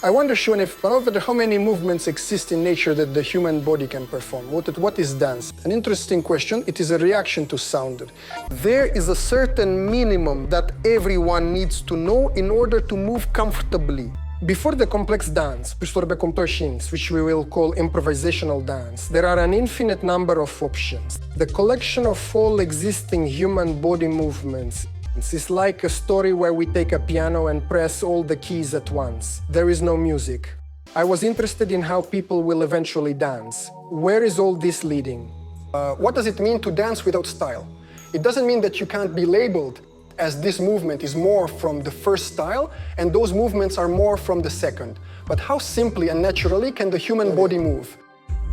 I wonder, Sean, how many movements exist in nature that the human body can perform? What is dance? An interesting question. It is a reaction to sound. There is a certain minimum that everyone needs to know in order to move comfortably. Before the complex dance, which we will call improvisational dance, there are an infinite number of options. The collection of all existing human body movements is like a story where we take a piano and press all the keys at once. There is no music. I was interested in how people will eventually dance. Where is all this leading? What does it mean to dance without style? It doesn't mean that you can't be labeled as this movement is more from the first style and those movements are more from the second. But how simply and naturally can the human body move?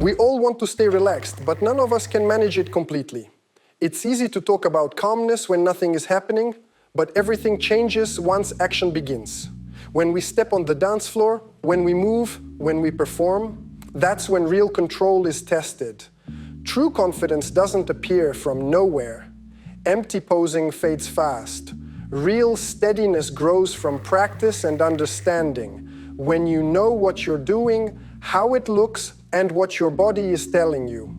We all want to stay relaxed, but none of us can manage it completely. It's easy to talk about calmness when nothing is happening, but everything changes once action begins. When we step on the dance floor, when we move, when we perform, that's when real control is tested. True confidence doesn't appear from nowhere. Empty posing fades fast. Real steadiness grows from practice and understanding. When you know what you're doing, how it looks, and what your body is telling you.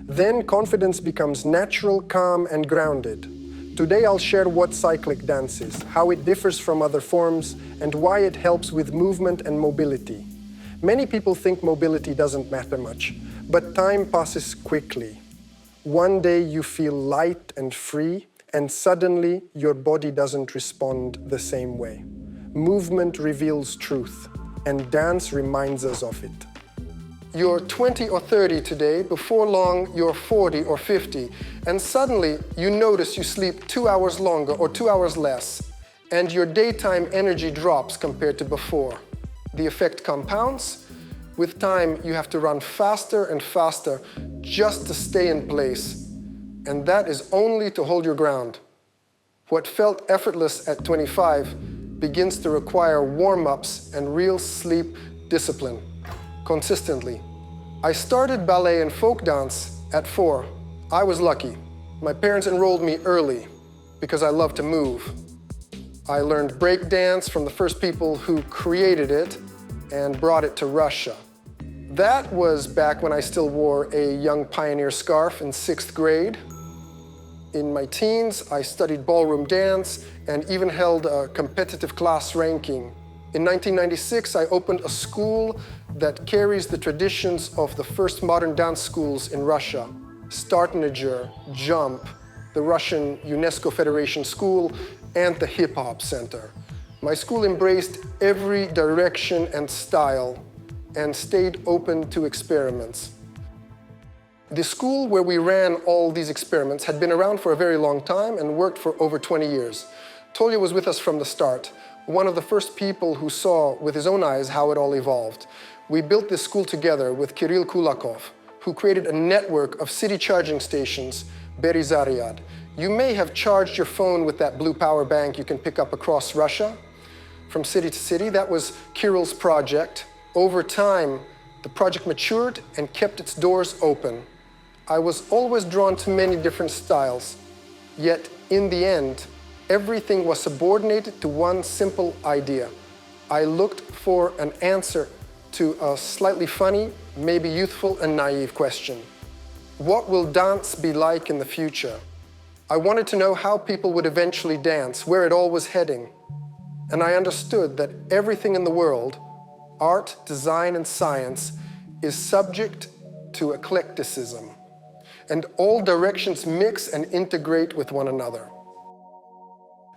Then confidence becomes natural, calm, and grounded. Today I'll share what cyclic dance is, how it differs from other forms, and why it helps with movement and mobility. Many people think mobility doesn't matter much, but time passes quickly. One day you feel light and free, and suddenly your body doesn't respond the same way. Movement reveals truth, and dance reminds us of it. You're 20 or 30 today, before long you're 40 or 50, and suddenly you notice you sleep 2 hours longer or 2 hours less, and your daytime energy drops compared to before. The effect compounds. With time, you have to run faster and faster just to stay in place, and that is only to hold your ground. What felt effortless at 25 begins to require warm-ups and real sleep discipline. Consistently. I started ballet and folk dance at 4. I was lucky. My parents enrolled me early because I love to move. I learned break dance from the first people who created it and brought it to Russia. That was back when I still wore a young pioneer scarf in 6th grade. In my teens, I studied ballroom dance and even held a competitive class ranking. In 1996, I opened a school that carries the traditions of the first modern dance schools in Russia. Startniger, Jump, the Russian UNESCO Federation School, and the Hip Hop Center. My school embraced every direction and style and stayed open to experiments. The school where we ran all these experiments had been around for a very long time and worked for over 20 years. Tolya was with us from the start. One of the first people who saw with his own eyes how it all evolved. We built this school together with Kirill Kulakov, who created a network of city charging stations, Berizariad. You may have charged your phone with that blue power bank you can pick up across Russia. From city to city, that was Kirill's project. Over time, the project matured and kept its doors open. I was always drawn to many different styles, yet in the end, everything was subordinated to one simple idea. I looked for an answer to a slightly funny, maybe youthful and naive question. What will dance be like in the future? I wanted to know how people would eventually dance, where it all was heading. And I understood that everything in the world, art, design, and science, is subject to eclecticism. And all directions mix and integrate with one another.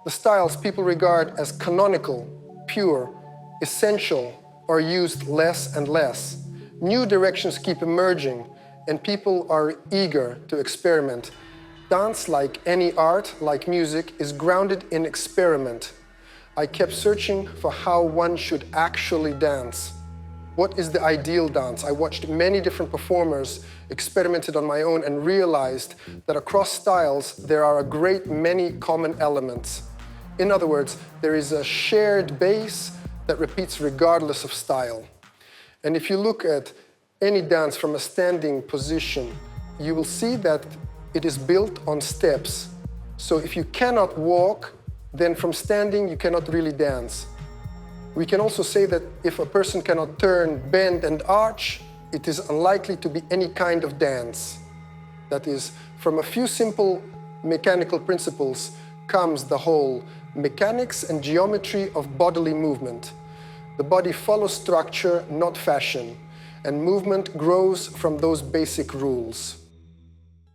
The styles people regard as canonical, pure, essential, are used less and less. New directions keep emerging, and people are eager to experiment. Dance, like any art, like music, is grounded in experiment. I kept searching for how one should actually dance. What is the ideal dance? I watched many different performers, experimented on my own, and realized that across styles, there are a great many common elements. In other words, there is a shared base that repeats regardless of style. And if you look at any dance from a standing position, you will see that it is built on steps. So if you cannot walk, then from standing you cannot really dance. We can also say that if a person cannot turn, bend, and arch, it is unlikely to be any kind of dance. That is, from a few simple mechanical principles comes the whole mechanics and geometry of bodily movement. The body follows structure, not fashion, and movement grows from those basic rules.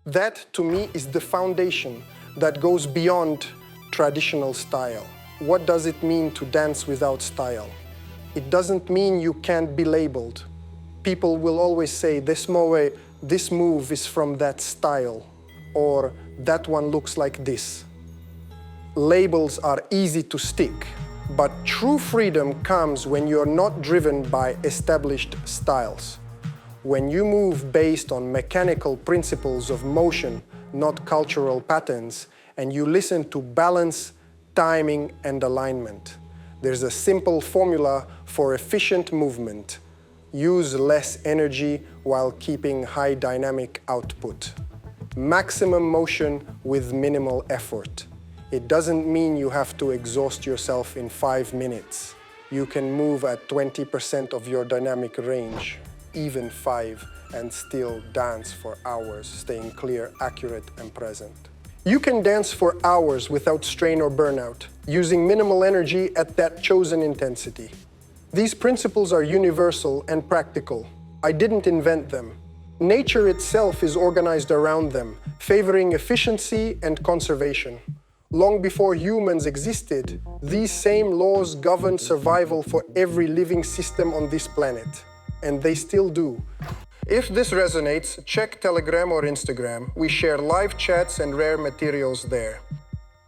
That, to me, is the foundation that goes beyond traditional style. What does it mean to dance without style? It doesn't mean you can't be labeled. People will always say, this move is from that style, or that one looks like this. Labels are easy to stick, but true freedom comes when you're not driven by established styles. When you move based on mechanical principles of motion, not cultural patterns, and you listen to balance, timing, and alignment. There's a simple formula for efficient movement. Use less energy while keeping high dynamic output. Maximum motion with minimal effort. It doesn't mean you have to exhaust yourself in 5 minutes. You can move at 20% of your dynamic range, even 5, and still dance for hours, staying clear, accurate, and present. You can dance for hours without strain or burnout, using minimal energy at that chosen intensity. These principles are universal and practical. I didn't invent them. Nature itself is organized around them, favoring efficiency and conservation. Long before humans existed, these same laws governed survival for every living system on this planet. And they still do. If this resonates, check Telegram or Instagram. We share live chats and rare materials there.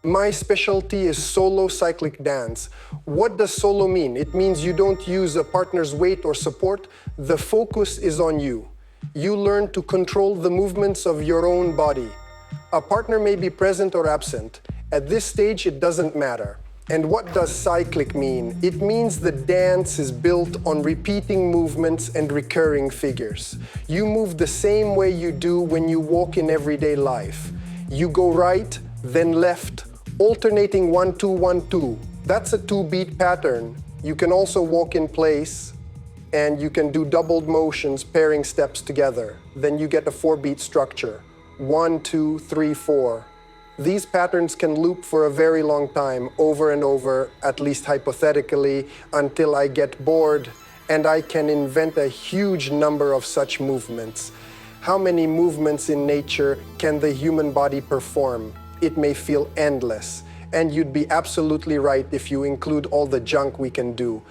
My specialty is solo cyclic dance. What does solo mean? It means you don't use a partner's weight or support. The focus is on you. You learn to control the movements of your own body. A partner may be present or absent. At this stage, it doesn't matter. And what does cyclic mean? It means the dance is built on repeating movements and recurring figures. You move the same way you do when you walk in everyday life. You go right, then left, alternating 1-2, 1-2. That's a 2-beat pattern. You can also walk in place, and you can do doubled motions, pairing steps together. Then you get a 4-beat structure. 1, 2, 3, 4. These patterns can loop for a very long time, over and over, at least hypothetically, until I get bored, and I can invent a huge number of such movements. How many movements in nature can the human body perform? It may feel endless, and you'd be absolutely right if you include all the junk we can do.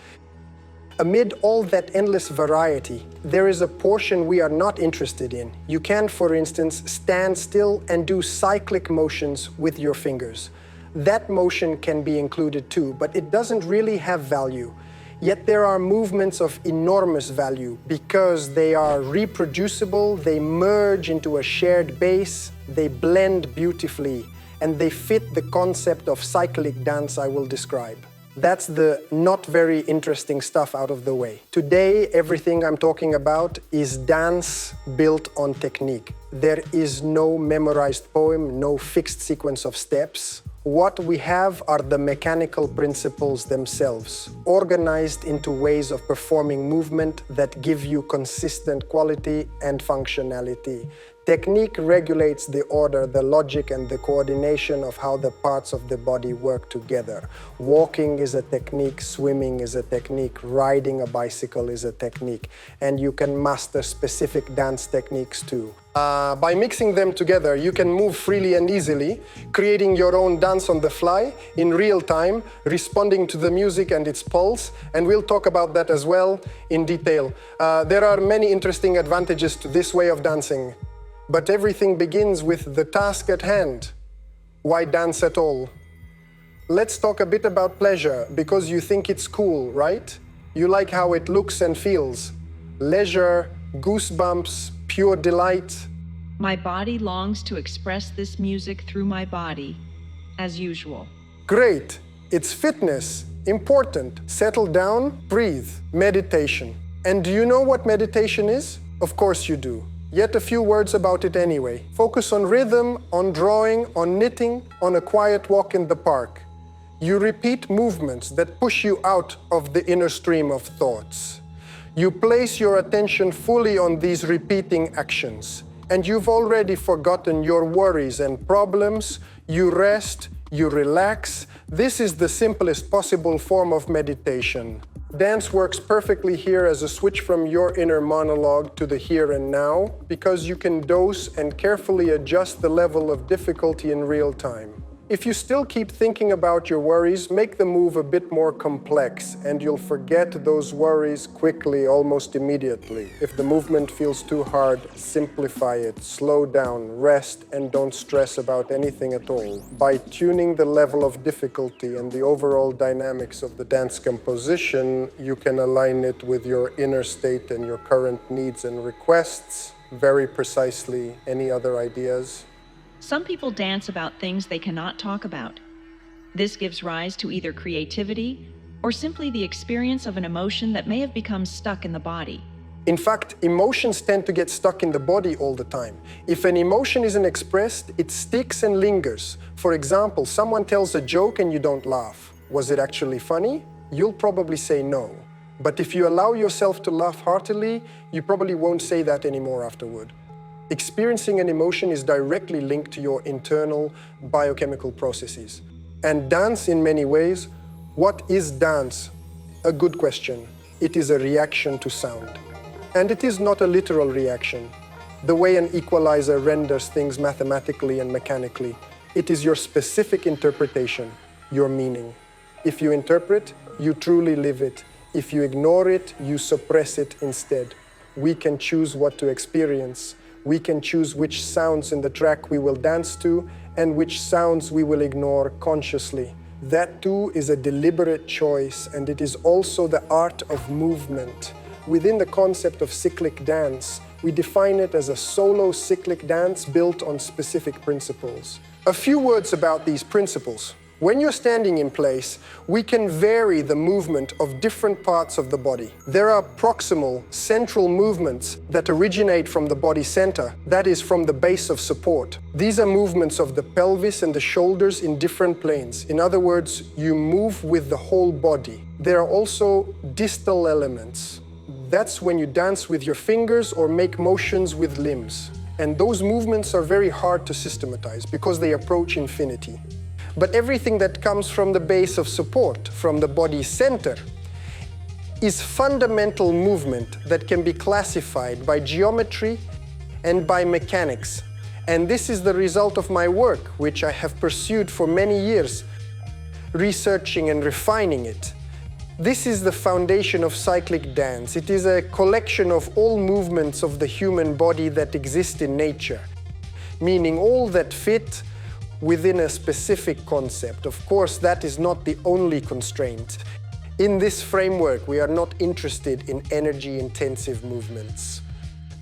Amid all that endless variety, there is a portion we are not interested in. You can, for instance, stand still and do cyclic motions with your fingers. That motion can be included too, but it doesn't really have value. Yet there are movements of enormous value because they are reproducible, they merge into a shared base, they blend beautifully, and they fit the concept of cyclic dance I will describe. That's the not very interesting stuff out of the way. Today, everything I'm talking about is dance built on technique. There is no memorized poem, no fixed sequence of steps. What we have are the mechanical principles themselves, organized into ways of performing movement that give you consistent quality and functionality. Technique regulates the order, the logic, and the coordination of how the parts of the body work together. Walking is a technique, swimming is a technique, riding a bicycle is a technique, and you can master specific dance techniques too. By mixing them together, you can move freely and easily, creating your own dance on the fly, in real time, responding to the music and its pulse, and we'll talk about that as well in detail. There are many interesting advantages to this way of dancing. But everything begins with the task at hand. Why dance at all? Let's talk a bit about pleasure, because you think it's cool, right? You like how it looks and feels. Leisure, goosebumps, pure delight. My body longs to express this music through my body, as usual. Great. It's fitness. Important. Settle down, breathe. Meditation. And do you know what meditation is? Of course you do. Yet a few words about it anyway. Focus on rhythm, on drawing, on knitting, on a quiet walk in the park. You repeat movements that push you out of the inner stream of thoughts. You place your attention fully on these repeating actions, and you've already forgotten your worries and problems. You rest, you relax. This is the simplest possible form of meditation. Dance works perfectly here as a switch from your inner monologue to the here and now, because you can dose and carefully adjust the level of difficulty in real time. If you still keep thinking about your worries, make the move a bit more complex, and you'll forget those worries quickly, almost immediately. If the movement feels too hard, simplify it, slow down, rest, and don't stress about anything at all. By tuning the level of difficulty and the overall dynamics of the dance composition, you can align it with your inner state and your current needs and requests very precisely. Any other ideas? Some people dance about things they cannot talk about. This gives rise to either creativity or simply the experience of an emotion that may have become stuck in the body. In fact, emotions tend to get stuck in the body all the time. If an emotion isn't expressed, it sticks and lingers. For example, someone tells a joke and you don't laugh. Was it actually funny? You'll probably say no. But if you allow yourself to laugh heartily, you probably won't say that anymore afterward. Experiencing an emotion is directly linked to your internal biochemical processes. And dance, in many ways, what is dance? A good question. It is a reaction to sound. And it is not a literal reaction, the way an equalizer renders things mathematically and mechanically. It is your specific interpretation, your meaning. If you interpret, you truly live it. If you ignore it, you suppress it instead. We can choose what to experience. We can choose which sounds in the track we will dance to and which sounds we will ignore consciously. That too is a deliberate choice, and it is also the art of movement. Within the concept of cyclic dance, we define it as a solo cyclic dance built on specific principles. A few words about these principles. When you're standing in place, we can vary the movement of different parts of the body. There are proximal, central movements that originate from the body center, that is, from the base of support. These are movements of the pelvis and the shoulders in different planes. In other words, you move with the whole body. There are also distal elements. That's when you dance with your fingers or make motions with limbs. And those movements are very hard to systematize because they approach infinity. But everything that comes from the base of support, from the body center, is fundamental movement that can be classified by geometry and by mechanics. And this is the result of my work, which I have pursued for many years, researching and refining it. This is the foundation of cyclic dance. It is a collection of all movements of the human body that exist in nature, meaning all that fit within a specific concept. Of course, that is not the only constraint. In this framework, we are not interested in energy-intensive movements.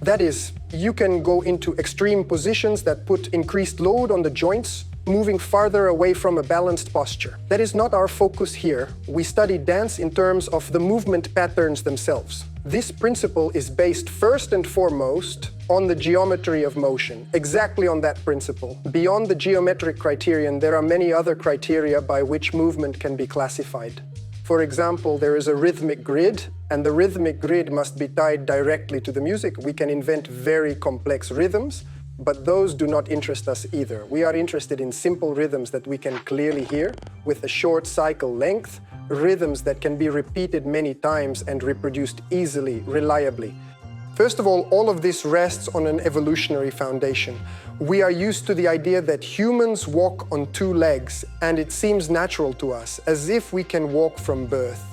That is, you can go into extreme positions that put increased load on the joints, moving farther away from a balanced posture. That is not our focus here. We study dance in terms of the movement patterns themselves. This principle is based first and foremost on the geometry of motion, exactly on that principle. Beyond the geometric criterion, there are many other criteria by which movement can be classified. For example, there is a rhythmic grid, and the rhythmic grid must be tied directly to the music. We can invent very complex rhythms, but those do not interest us either. We are interested in simple rhythms that we can clearly hear with a short cycle length, rhythms that can be repeated many times and reproduced easily, reliably. First of all of this rests on an evolutionary foundation. We are used to the idea that humans walk on two legs, and it seems natural to us, as if we can walk from birth.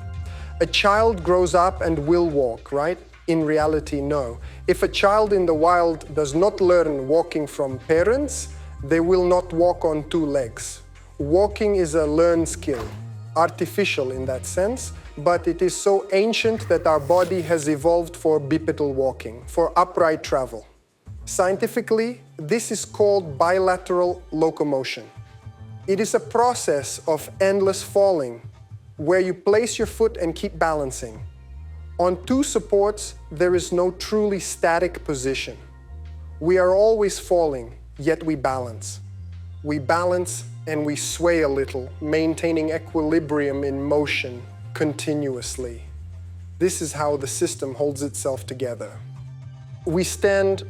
A child grows up and will walk, right? In reality, no. If a child in the wild does not learn walking from parents, they will not walk on two legs. Walking is a learned skill, artificial in that sense, but it is so ancient that our body has evolved for bipedal walking, for upright travel. Scientifically, this is called bilateral locomotion. It is a process of endless falling, where you place your foot and keep balancing. On two supports, there is no truly static position. We are always falling, yet we balance. We balance and we sway a little, maintaining equilibrium in motion continuously. This is how the system holds itself together. We stand,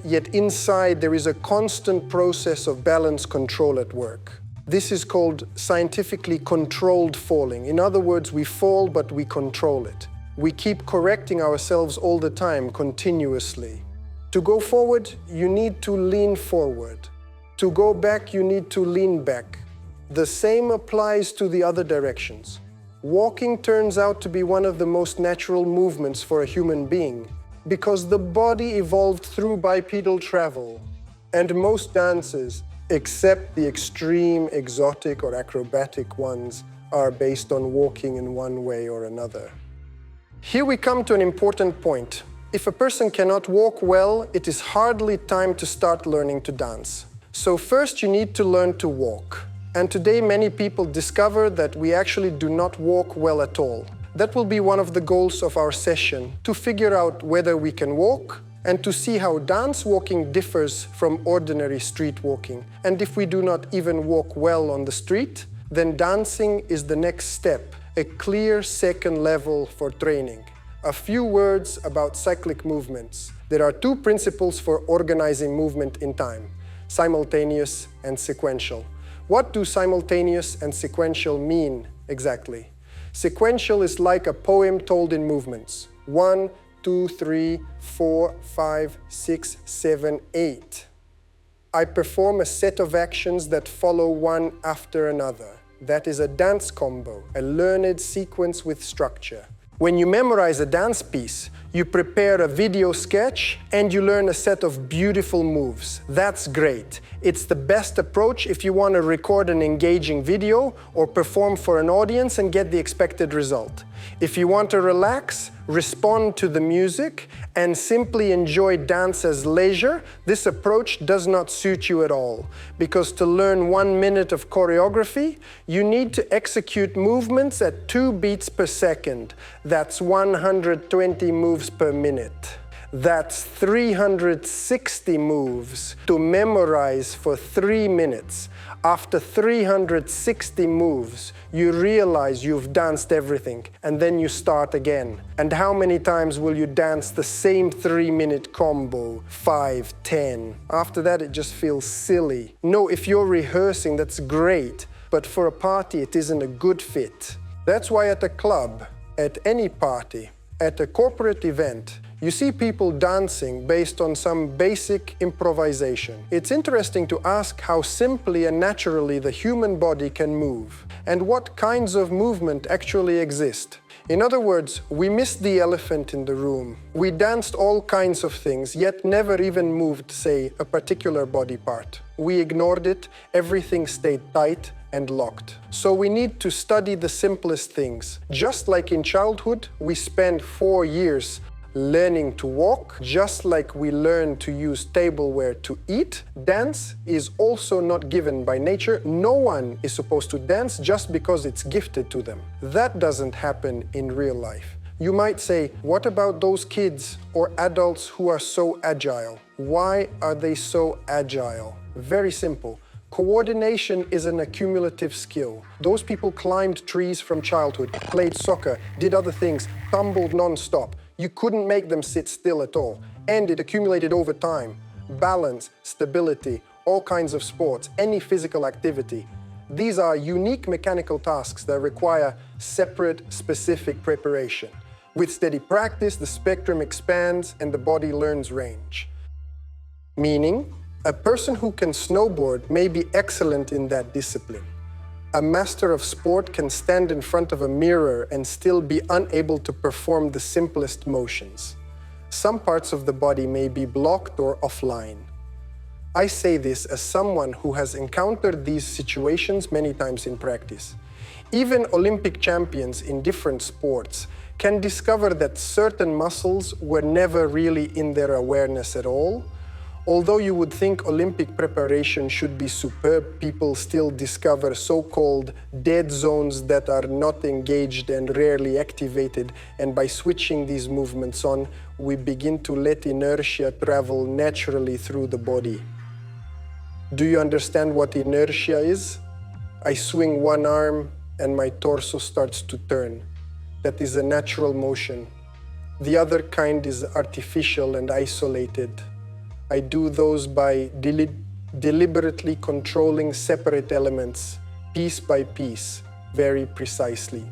yet inside there is a constant process of balance control at work. This is called scientifically controlled falling. In other words, we fall, but we control it. We keep correcting ourselves all the time, continuously. To go forward, you need to lean forward. To go back, you need to lean back. The same applies to the other directions. Walking turns out to be one of the most natural movements for a human being, because the body evolved through bipedal travel, and most dances, except the extreme, exotic or acrobatic ones, are based on walking in one way or another. Here we come to an important point. If a person cannot walk well, it is hardly time to start learning to dance. So first you need to learn to walk. And today many people discover that we actually do not walk well at all. That will be one of the goals of our session, to figure out whether we can walk and to see how dance walking differs from ordinary street walking. And if we do not even walk well on the street, then dancing is the next step, a clear second level for training. A few words about cyclic movements. There are two principles for organizing movement in time: simultaneous and sequential. What do simultaneous and sequential mean exactly? Sequential is like a poem told in movements. 1, 2, 3, 4, 5, 6, 7, 8. I perform a set of actions that follow one after another. That is a dance combo, a learned sequence with structure. When you memorize a dance piece, you prepare a video sketch and you learn a set of beautiful moves. That's great. It's the best approach if you want to record an engaging video or perform for an audience and get the expected result. If you want to relax, respond to the music, and simply enjoy dance as leisure, this approach does not suit you at all. Because to learn 1 minute of choreography, you need to execute movements at 2 beats per second. That's 120 moves per minute. That's 360 moves to memorize for 3 minutes. After 360 moves, you realize you've danced everything, and then you start again. And how many times will you dance the same 3-minute combo? 5, 10. After that, it just feels silly. No, if you're rehearsing, that's great, but for a party, it isn't a good fit. That's why at a club, at any party, at a corporate event, you see people dancing based on some basic improvisation. It's interesting to ask how simply and naturally the human body can move, and what kinds of movement actually exist. In other words, we missed the elephant in the room. We danced all kinds of things, yet never even moved, say, a particular body part. We ignored it, everything stayed tight and locked. So we need to study the simplest things. Just like in childhood, we spend 4 years learning to walk, just like we learn to use tableware to eat. Dance is also not given by nature. No one is supposed to dance just because it's gifted to them. That doesn't happen in real life. You might say, what about those kids or adults who are so agile? Why are they so agile? Very simple. Coordination is an accumulative skill. Those people climbed trees from childhood, played soccer, did other things, tumbled non-stop. You couldn't make them sit still at all, and it accumulated over time. Balance, stability, all kinds of sports, any physical activity. These are unique mechanical tasks that require separate, specific preparation. With steady practice, the spectrum expands and the body learns range. Meaning, a person who can snowboard may be excellent in that discipline. A master of sport can stand in front of a mirror and still be unable to perform the simplest motions. Some parts of the body may be blocked or offline. I say this as someone who has encountered these situations many times in practice. Even Olympic champions in different sports can discover that certain muscles were never really in their awareness at all. Although you would think Olympic preparation should be superb, people still discover so-called dead zones that are not engaged and rarely activated, and by switching these movements on, we begin to let inertia travel naturally through the body. Do you understand what inertia is? I swing one arm and my torso starts to turn. That is a natural motion. The other kind is artificial and isolated. I do those by deliberately controlling separate elements, piece by piece, very precisely.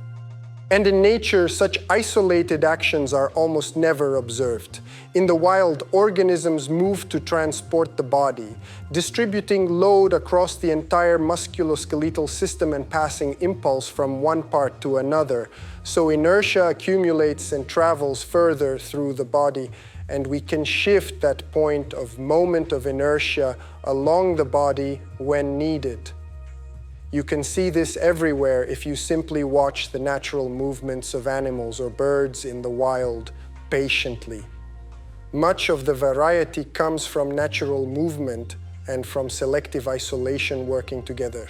And in nature, such isolated actions are almost never observed. In the wild, organisms move to transport the body, distributing load across the entire musculoskeletal system and passing impulse from one part to another. So inertia accumulates and travels further through the body, and we can shift that point of moment of inertia along the body when needed. You can see this everywhere if you simply watch the natural movements of animals or birds in the wild patiently. Much of the variety comes from natural movement and from selective isolation working together.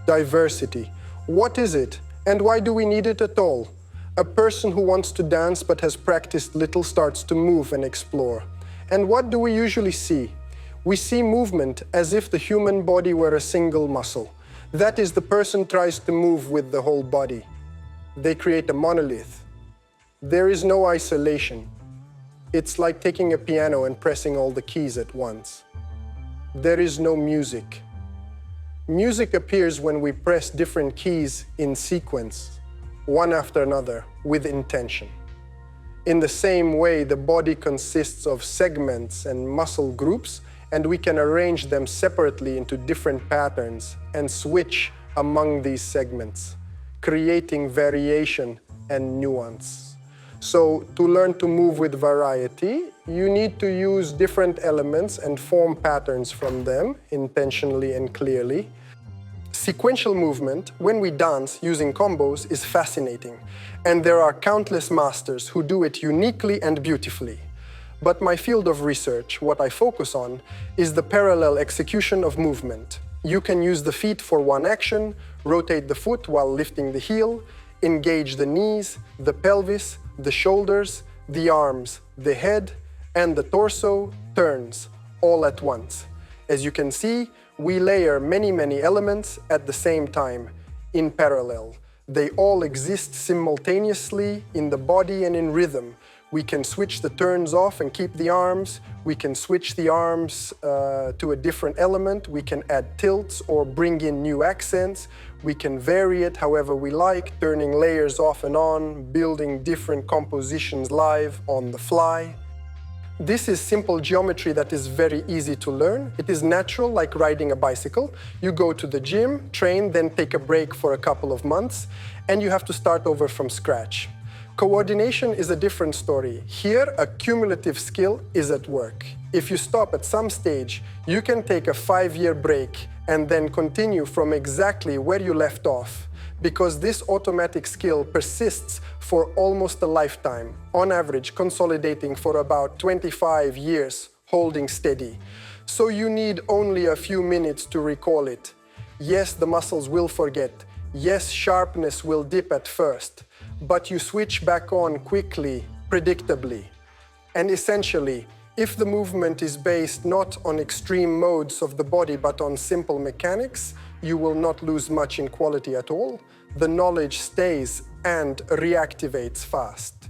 Diversity. What is it, and why do we need it at all? A person who wants to dance but has practiced little starts to move and explore. And what do we usually see? We see movement as if the human body were a single muscle. That is, the person tries to move with the whole body. They create a monolith. There is no isolation. It's like taking a piano and pressing all the keys at once. There is no music. Music appears when we press different keys in sequence, one after another, with intention. In the same way, the body consists of segments and muscle groups, and we can arrange them separately into different patterns and switch among these segments, creating variation and nuance. So, to learn to move with variety, you need to use different elements and form patterns from them intentionally and clearly. Sequential movement, when we dance using combos, is fascinating, and there are countless masters who do it uniquely and beautifully. But my field of research, what I focus on, is the parallel execution of movement. You can use the feet for one action, rotate the foot while lifting the heel, engage the knees, the pelvis, the shoulders, the arms, the head, and the torso turns, all at once. As you can see, we layer many elements at the same time, in parallel. They all exist simultaneously in the body and in rhythm. We can switch the turns off and keep the arms. We can switch the arms to a different element. We can add tilts or bring in new accents. We can vary it however we like, turning layers off and on, building different compositions live on the fly. This is simple geometry that is very easy to learn. It is natural, like riding a bicycle. You go to the gym, train, then take a break for a couple of months, and you have to start over from scratch. Coordination is a different story. Here, a cumulative skill is at work. If you stop at some stage, you can take a 5-year break and then continue from exactly where you left off, because this automatic skill persists for almost a lifetime, on average consolidating for about 25 years, holding steady. So you need only a few minutes to recall it. Yes, the muscles will forget. Yes, sharpness will dip at first, but you switch back on quickly, predictably. And essentially, if the movement is based not on extreme modes of the body but on simple mechanics, you will not lose much in quality at all. The knowledge stays and reactivates fast.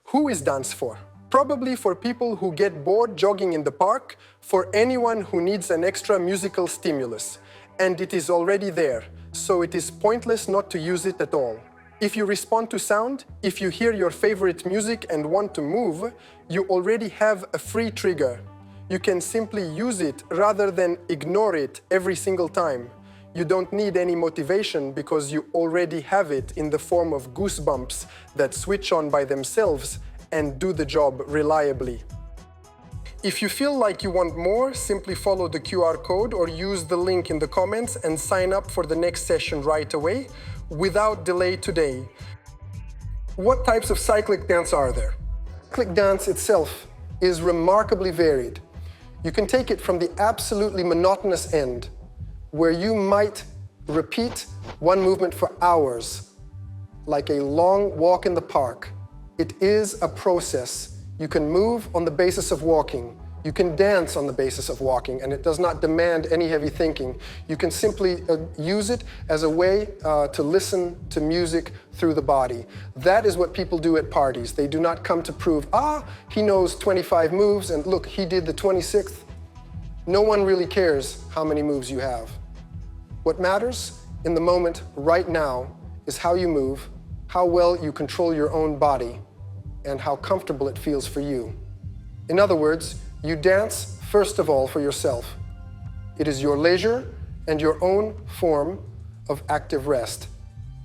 Who is dance for? Probably for people who get bored jogging in the park, for anyone who needs an extra musical stimulus. And it is already there, so it is pointless not to use it at all. If you respond to sound, if you hear your favorite music and want to move, you already have a free trigger. You can simply use it rather than ignore it every single time. You don't need any motivation because you already have it in the form of goosebumps that switch on by themselves and do the job reliably. If you feel like you want more, simply follow the QR code or use the link in the comments and sign up for the next session right away, without delay today. What types of cyclic dance are there? Cyclic dance itself is remarkably varied. You can take it from the absolutely monotonous end, where you might repeat one movement for hours, like a long walk in the park. It is a process. You can move on the basis of walking. You can dance on the basis of walking, and it does not demand any heavy thinking. You can simply use it as a way to listen to music through the body. That is what people do at parties. They do not come to prove, he knows 25 moves, and look, he did the 26th. No one really cares how many moves you have. What matters in the moment right now is how you move, how well you control your own body, and how comfortable it feels for you. In other words, you dance, first of all, for yourself. It is your leisure and your own form of active rest.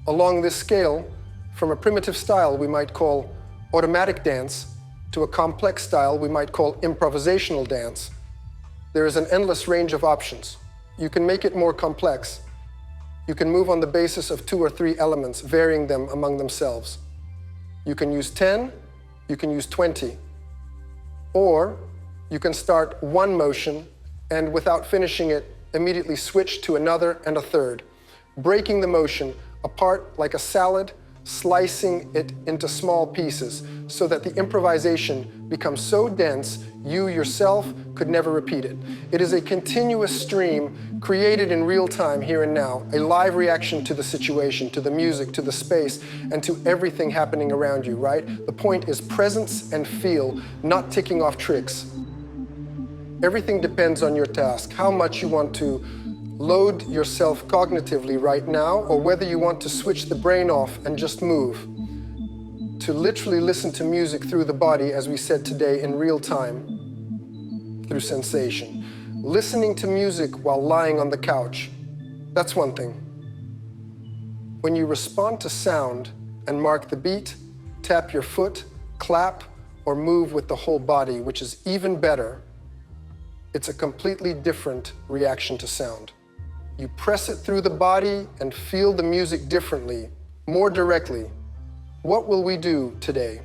Along this scale, from a primitive style we might call automatic dance to a complex style we might call improvisational dance, there is an endless range of options. You can make it more complex. You can move on the basis of 2 or 3 elements, varying them among themselves. You can use 10, you can use 20. Or you can start one motion and without finishing it, immediately switch to another and a third, breaking the motion apart like a salad, slicing it into small pieces so that the improvisation becomes so dense you yourself could never repeat it. It is a continuous stream created in real time here and now, a live reaction to the situation, to the music, to the space, and to everything happening around you, right? The point is presence and feel, not ticking off tricks. Everything depends on your task, how much you want to load yourself cognitively right now, or whether you want to switch the brain off and just move. To literally listen to music through the body, as we said today, in real time, through sensation. Listening to music while lying on the couch, that's one thing. When you respond to sound and mark the beat, tap your foot, clap, or move with the whole body, which is even better, it's a completely different reaction to sound. You press it through the body and feel the music differently, more directly. What will we do today?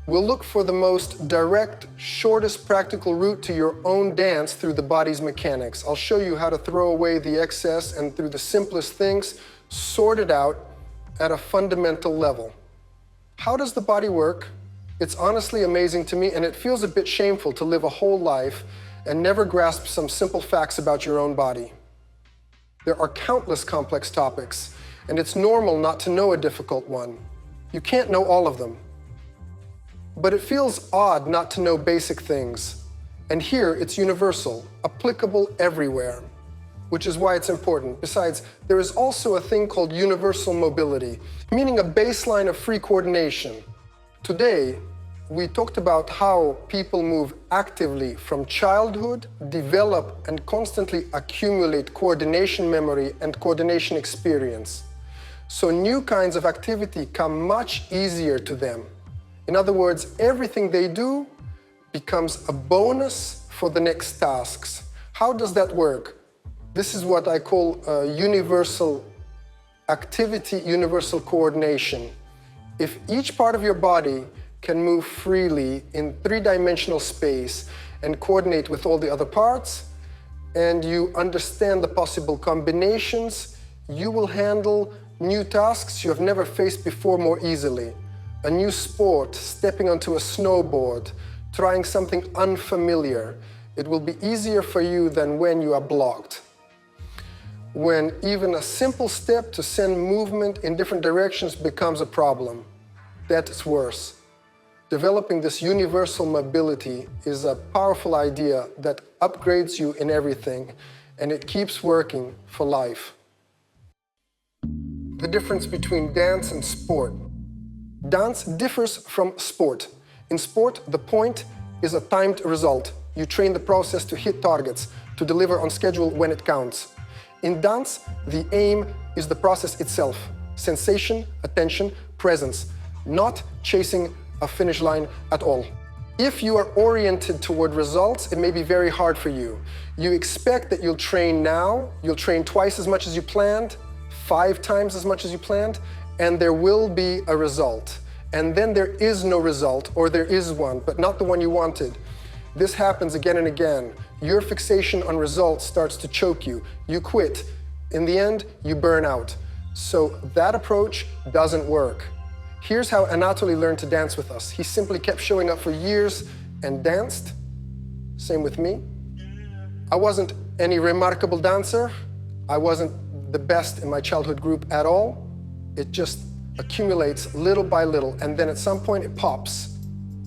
We'll look for the most direct, shortest practical route to your own dance through the body's mechanics. I'll show you how to throw away the excess and through the simplest things, sort it out at a fundamental level. How does the body work? It's honestly amazing to me, and it feels a bit shameful to live a whole life and never grasp some simple facts about your own body. There are countless complex topics, and it's normal not to know a difficult one. You can't know all of them. But it feels odd not to know basic things. And here it's universal, applicable everywhere, which is why it's important. Besides, there is also a thing called universal mobility, meaning a baseline of free coordination. Today, we talked about how people move actively from childhood, develop and constantly accumulate coordination memory and coordination experience. So new kinds of activity come much easier to them. In other words, everything they do becomes a bonus for the next tasks. How does that work? This is what I call universal activity, universal coordination. If each part of your body can move freely in 3-dimensional space and coordinate with all the other parts, and you understand the possible combinations, you will handle new tasks you have never faced before more easily. A new sport, stepping onto a snowboard, trying something unfamiliar. It will be easier for you than when you are blocked. When even a simple step to send movement in different directions becomes a problem, that's worse. Developing this universal mobility is a powerful idea that upgrades you in everything, and it keeps working for life. The difference between dance and sport. Dance differs from sport. In sport, the point is a timed result. You train the process to hit targets, to deliver on schedule when it counts. In dance, the aim is the process itself. Sensation, attention, presence, not chasing a finish line at all. If you are oriented toward results, it may be very hard for you. You expect that you'll train now, you'll train twice as much as you planned, 5 times as much as you planned, and there will be a result. And then there is no result, or there is one, but not the one you wanted. This happens again and again. Your fixation on results starts to choke you. You quit. In the end, you burn out. So that approach doesn't work. Here's how Anatoly learned to dance with us. He simply kept showing up for years and danced Same with me. I wasn't any remarkable dancer. I wasn't the best in my childhood group at all. It just accumulates little by little, and then at some point it pops,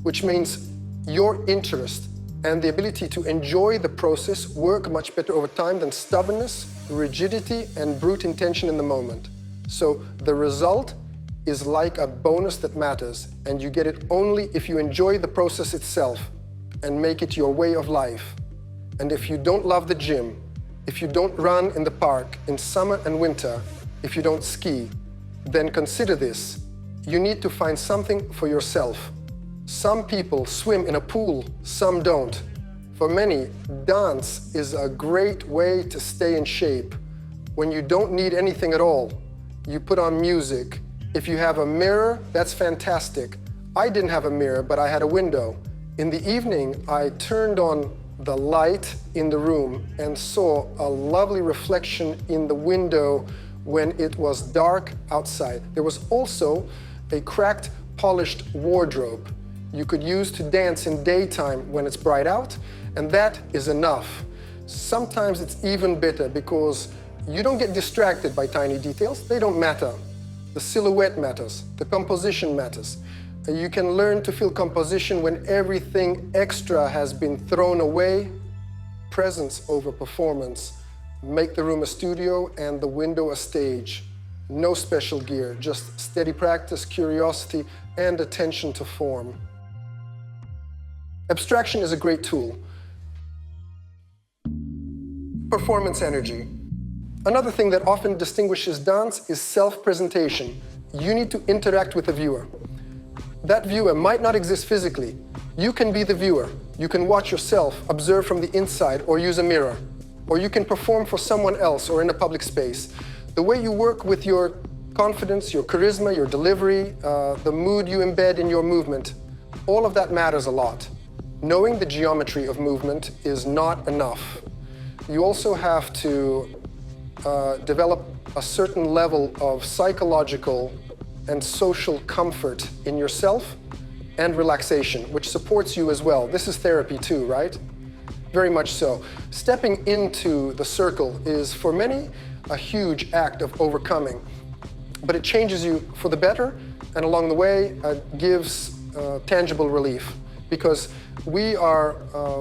which means your interest and the ability to enjoy the process work much better over time than stubbornness, rigidity, and brute intention in the moment. So the result is like a bonus that matters, and you get it only if you enjoy the process itself and make it your way of life. And if you don't love the gym, if you don't run in the park in summer and winter, if you don't ski, then consider this. You need to find something for yourself. Some people swim in a pool, some don't. For many, dance is a great way to stay in shape. When you don't need anything at all, you put on music. If you have a mirror, that's fantastic. I didn't have a mirror, but I had a window. In the evening, I turned on the light in the room and saw a lovely reflection in the window when it was dark outside. There was also a cracked, polished wardrobe you could use to dance in daytime when it's bright out, and that is enough. Sometimes it's even better because you don't get distracted by tiny details. They don't matter. The silhouette matters. The composition matters. You can learn to feel composition when everything extra has been thrown away. Presence over performance. Make the room a studio and the window a stage. No special gear, just steady practice, curiosity, and attention to form. Abstraction is a great tool. Performance energy. Another thing that often distinguishes dance is self-presentation. You need to interact with the viewer. That viewer might not exist physically. You can be the viewer. You can watch yourself, observe from the inside, or use a mirror. Or you can perform for someone else or in a public space. The way you work with your confidence, your charisma, your delivery, the mood you embed in your movement, all of that matters a lot. Knowing the geometry of movement is not enough. You also have to develop a certain level of psychological and social comfort in yourself and relaxation, which supports you as well. This is therapy too, right? Very much so. Stepping into the circle is, for many, a huge act of overcoming. But it changes you for the better, and along the way, gives tangible relief. Because we are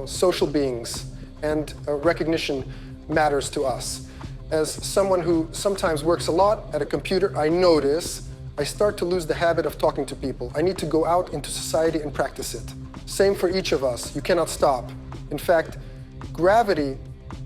social beings, and recognition matters to us. As someone who sometimes works a lot at a computer, I notice I start to lose the habit of talking to people. I need to go out into society and practice it. Same for each of us. You cannot stop. In fact, gravity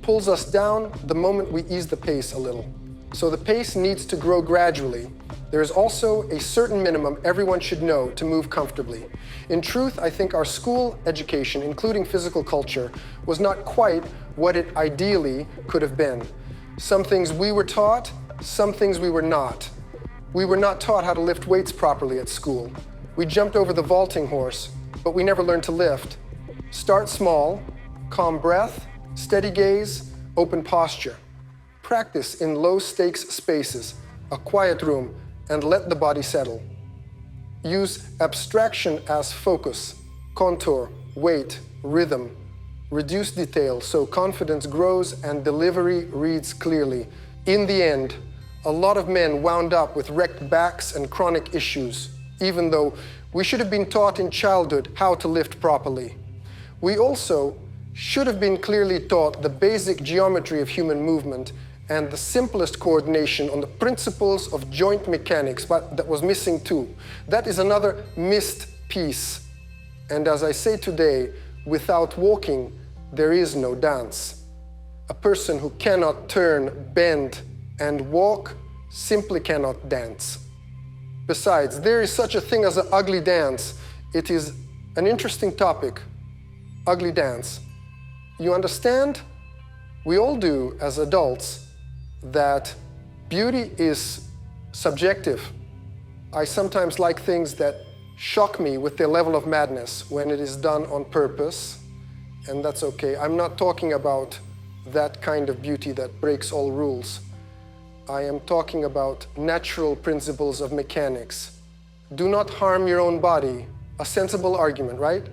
pulls us down the moment we ease the pace a little. So the pace needs to grow gradually. There is also a certain minimum everyone should know to move comfortably. In truth, I think our school education, including physical culture, was not quite what it ideally could have been. Some things we were taught, some things we were not. We were not taught how to lift weights properly at school. We jumped over the vaulting horse, but we never learned to lift. Start small, calm breath, steady gaze, open posture. Practice in low-stakes spaces, a quiet room, and let the body settle. Use abstraction as focus, contour, weight, rhythm. Reduce detail so confidence grows and delivery reads clearly. In the end, a lot of men wound up with wrecked backs and chronic issues, even though we should have been taught in childhood how to lift properly. We also should have been clearly taught the basic geometry of human movement and the simplest coordination on the principles of joint mechanics, but that was missing too. That is another missed piece. And as I say today, without walking, there is no dance. A person who cannot turn, bend, and walk simply cannot dance. Besides, there is such a thing as an ugly dance. It is an interesting topic, ugly dance. You understand? We all do as adults that beauty is subjective. I sometimes like things that shock me with their level of madness when it is done on purpose, and that's okay. I'm not talking about that kind of beauty that breaks all rules. I am talking about natural principles of mechanics. Do not harm your own body. A sensible argument, right?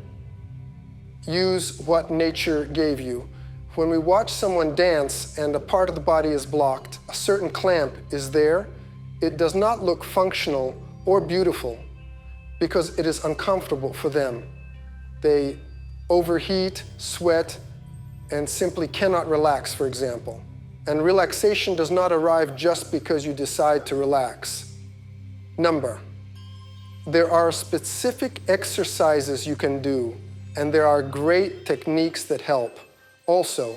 use what nature gave you. When we watch someone dance and a part of the body is blocked, a certain clamp is there, it does not look functional or beautiful because it is uncomfortable for them. They overheat, sweat, and simply cannot relax, for example. And relaxation does not arrive just because you decide to relax. There are specific exercises you can do, and there are great techniques that help. Also,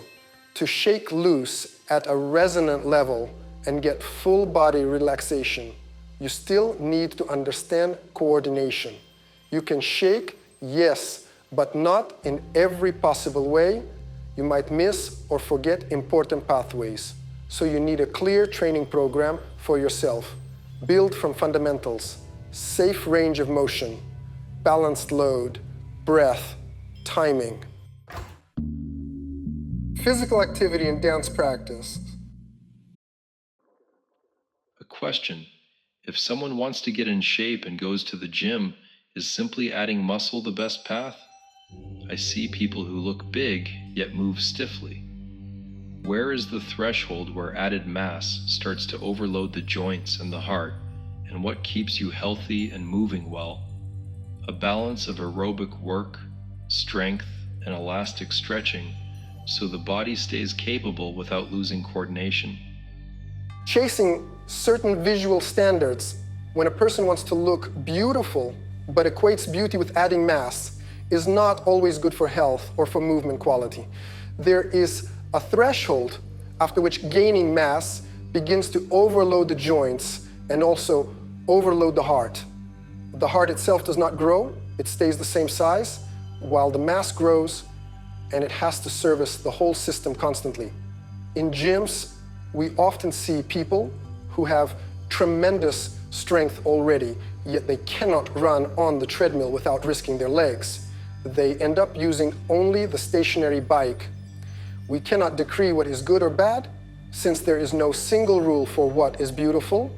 to shake loose at a resonant level and get full body relaxation, you still need to understand coordination. You can shake, yes, but not in every possible way. You might miss or forget important pathways. So you need a clear training program for yourself. Build from fundamentals, safe range of motion, balanced load, breath, timing. Physical activity and dance practice. A question. If someone wants to get in shape and goes to the gym, is simply adding muscle the best path? I see people who look big, yet move stiffly. Where is the threshold where added mass starts to overload the joints and the heart, and what keeps you healthy and moving well? A balance of aerobic work, strength, and elastic stretching, so the body stays capable without losing coordination. Chasing certain visual standards, when a person wants to look beautiful but equates beauty with adding mass, is not always good for health or for movement quality. There is a threshold after which gaining mass begins to overload the joints and also overload the heart. The heart itself does not grow, it stays the same size, while the mass grows and it has to service the whole system constantly. In gyms, we often see people who have tremendous strength already, yet they cannot run on the treadmill without risking their legs. They end up using only the stationary bike. We cannot decree what is good or bad, since there is no single rule for what is beautiful,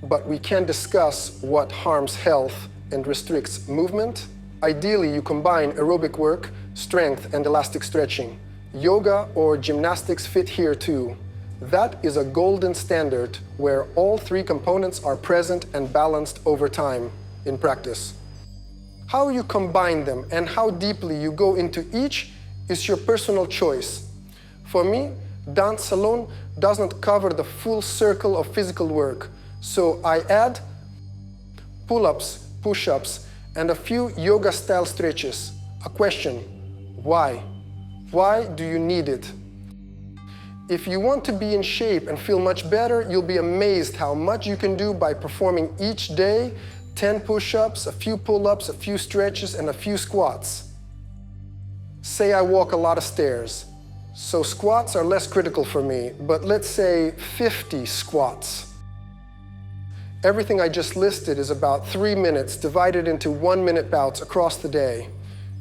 but we can discuss what harms health and restricts movement. Ideally, you combine aerobic work, strength, and elastic stretching. Yoga or gymnastics fit here too. That is a golden standard where all three components are present and balanced over time in practice. How you combine them and how deeply you go into each is your personal choice. For me, dance alone doesn't cover the full circle of physical work, so I add pull-ups, push-ups, and a few yoga-style stretches. A question: why? Why do you need it? If you want to be in shape and feel much better, you'll be amazed how much you can do by performing each day 10 push-ups, a few pull-ups, a few stretches, and a few squats. Say I walk a lot of stairs, so squats are less critical for me, but let's say 50 squats. Everything I just listed is about 3 minutes divided into 1-minute bouts across the day.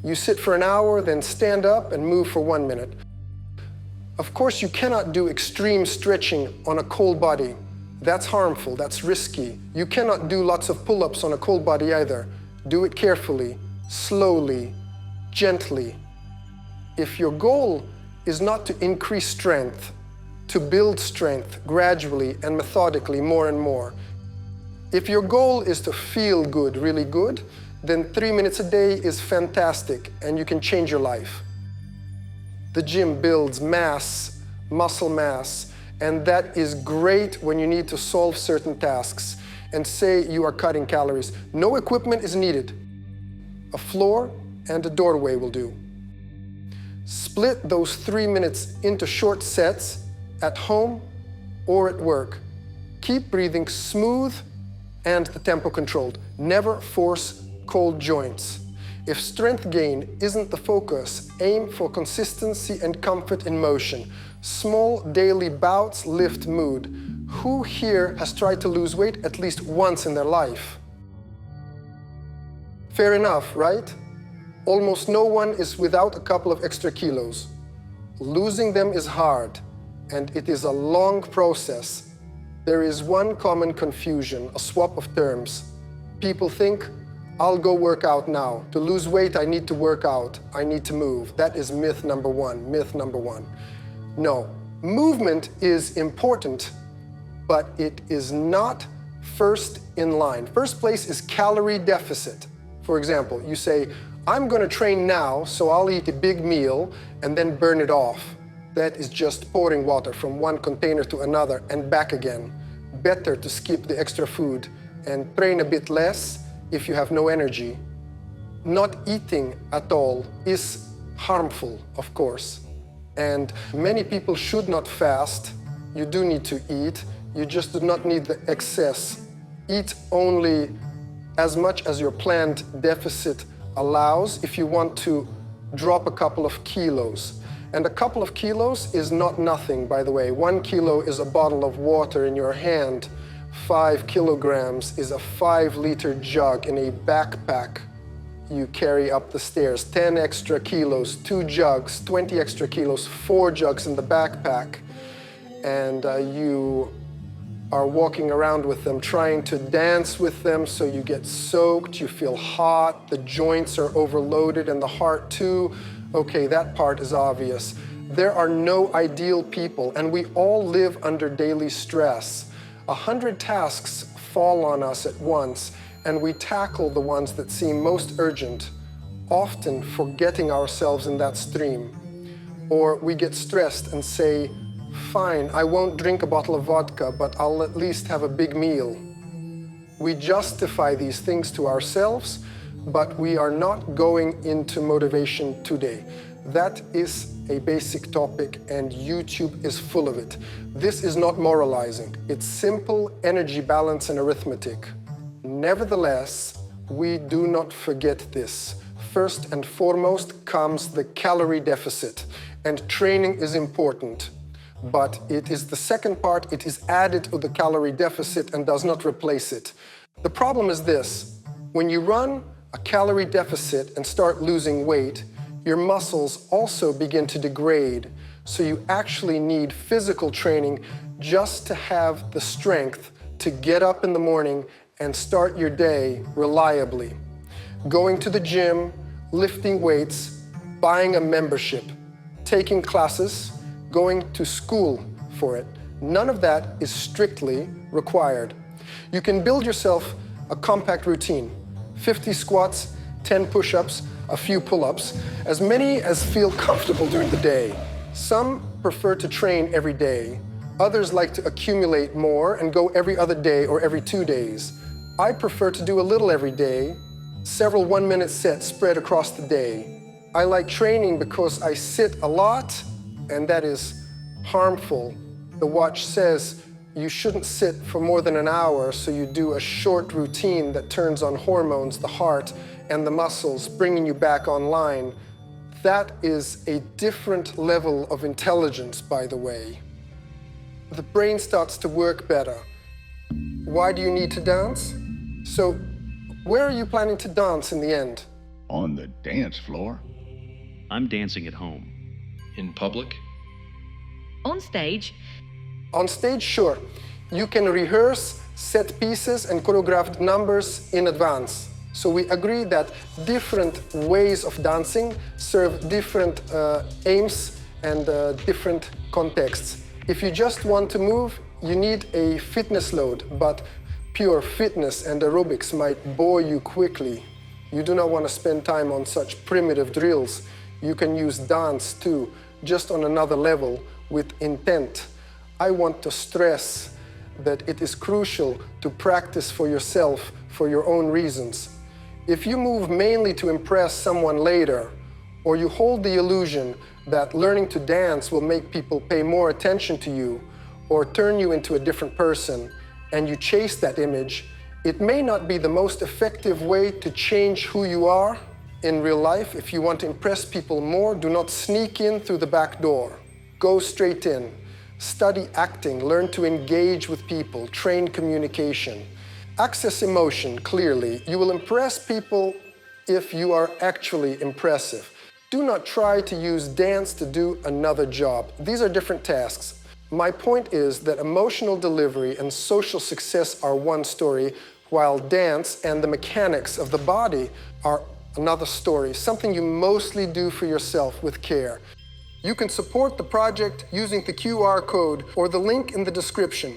You sit for an hour, then stand up and move for 1 minute. Of course, you cannot do extreme stretching on a cold body. That's harmful, that's risky. You cannot do lots of pull-ups on a cold body either. Do it carefully, slowly, gently. If your goal is not to increase strength, to build strength gradually and methodically more and more, if your goal is to feel good, really good, then 3 minutes a day is fantastic and you can change your life. The gym builds mass, muscle mass, and that is great when you need to solve certain tasks and say you are cutting calories. No equipment is needed. A floor and a doorway will do. Split those 3 minutes into short sets at home or at work. Keep breathing smooth and the tempo controlled. Never force cold joints. If strength gain isn't the focus, aim for consistency and comfort in motion. Small daily bouts lift mood. Who here has tried to lose weight at least once in their life? Fair enough, right? Almost no one is without a couple of extra kilos. Losing them is hard, and it is a long process. There is one common confusion, a swap of terms. People think, I'll go work out now. To lose weight, I need to work out. I need to move. That is myth number one, myth number one. No, movement is important, but it is not first in line. First place is calorie deficit. For example, you say, I'm going to train now, so I'll eat a big meal and then burn it off. That is just pouring water from one container to another and back again. Better to skip the extra food and train a bit less if you have no energy. Not eating at all is harmful, of course. And many people should not fast. You do need to eat. You just do not need the excess. Eat only as much as your planned deficit allows if you want to drop a couple of kilos. And a couple of kilos is not nothing, by the way. 1 kilo is a bottle of water in your hand. 5 kilograms is a 5-liter jug in a backpack you carry up the stairs. 10 extra kilos, 2 jugs, 20 extra kilos, 4 jugs in the backpack. And you are walking around with them, trying to dance with them, so you get soaked, you feel hot, the joints are overloaded, and the heart too. Okay, that part is obvious. There are no ideal people, and we all live under daily stress. 100 tasks fall on us at once, and we tackle the ones that seem most urgent, often forgetting ourselves in that stream. Or we get stressed and say, fine, I won't drink a bottle of vodka, but I'll at least have a big meal. We justify these things to ourselves, but we are not going into motivation today. That is a basic topic, and YouTube is full of it. This is not moralizing. It's simple energy balance and arithmetic. Nevertheless, we do not forget this. First and foremost comes the calorie deficit, and training is important. But it is the second part, it is added to the calorie deficit and does not replace it. The problem is this: when you run a calorie deficit and start losing weight, your muscles also begin to degrade. So you actually need physical training just to have the strength to get up in the morning and start your day reliably. Going to the gym, lifting weights, buying a membership, taking classes, going to school for it. None of that is strictly required. You can build yourself a compact routine. 50 squats, 10 push-ups, a few pull-ups, as many as feel comfortable during the day. Some prefer to train every day. Others like to accumulate more and go every other day or every 2 days. I prefer to do a little every day, several 1-minute sets spread across the day. I like training because I sit a lot, and that is harmful. The watch says you shouldn't sit for more than an hour, so you do a short routine that turns on hormones, the heart, and the muscles, bringing you back online. That is a different level of intelligence, by the way. The brain starts to work better. Why do you need to dance? So, where are you planning to dance in the end? On the dance floor. I'm dancing at home. In public? On stage. On stage, sure. You can rehearse set pieces and choreographed numbers in advance. So we agree that different ways of dancing serve different aims and different contexts. If you just want to move, you need a fitness load, but pure fitness and aerobics might bore you quickly. You do not want to spend time on such primitive drills. You can use dance too, just on another level with intent. I want to stress that it is crucial to practice for yourself for your own reasons. If you move mainly to impress someone later, or you hold the illusion that learning to dance will make people pay more attention to you or turn you into a different person, and you chase that image, it may not be the most effective way to change who you are. In real life, if you want to impress people more, do not sneak in through the back door. Go straight in. Study acting, learn to engage with people, train communication. Access emotion clearly. You will impress people if you are actually impressive. Do not try to use dance to do another job. These are different tasks. My point is that emotional delivery and social success are one story, while dance and the mechanics of the body are another story, something you mostly do for yourself with care. You can support the project using the QR code or the link in the description.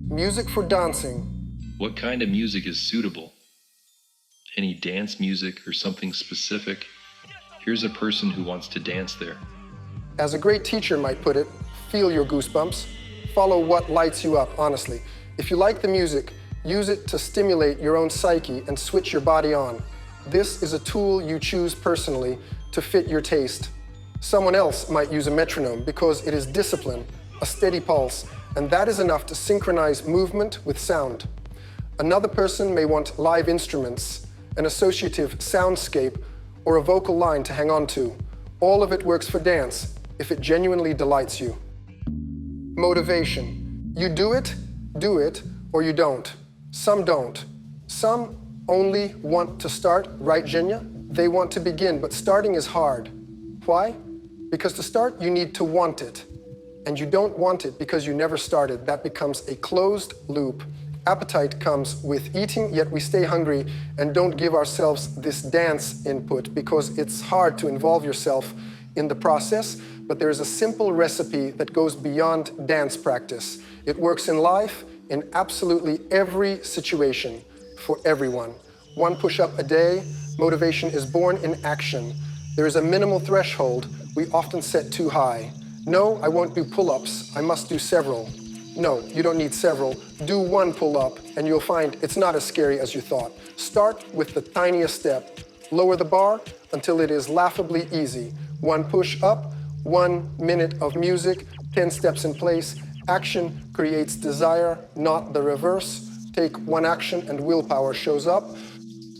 Music for dancing. What kind of music is suitable? Any dance music or something specific? Here's a person who wants to dance there. As a great teacher might put it, feel your goosebumps. Follow what lights you up, honestly. If you like the music, use it to stimulate your own psyche and switch your body on. This is a tool you choose personally to fit your taste. Someone else might use a metronome because it is discipline, a steady pulse, and that is enough to synchronize movement with sound. Another person may want live instruments, an associative soundscape, or a vocal line to hang on to. All of it works for dance if it genuinely delights you. Motivation. You do it, or you don't. Some don't. Some only want to start, right, Genya? They want to begin, but starting is hard. Why? Because to start, you need to want it. And you don't want it because you never started. That becomes a closed loop. Appetite comes with eating, yet we stay hungry and don't give ourselves this dance input because it's hard to involve yourself in the process, but there is a simple recipe that goes beyond dance practice. It works in life, in absolutely every situation, for everyone. 1 push-up a day. Motivation is born in action. There is a minimal threshold we often set too high. No, I won't do pull-ups. I must do several. No, you don't need several. Do 1 pull-up, and you'll find it's not as scary as you thought. Start with the tiniest step. Lower the bar until it is laughably easy. 1 push-up, 1 minute of music, 10 steps in place. Action creates desire, not the reverse. Take 1 action and willpower shows up.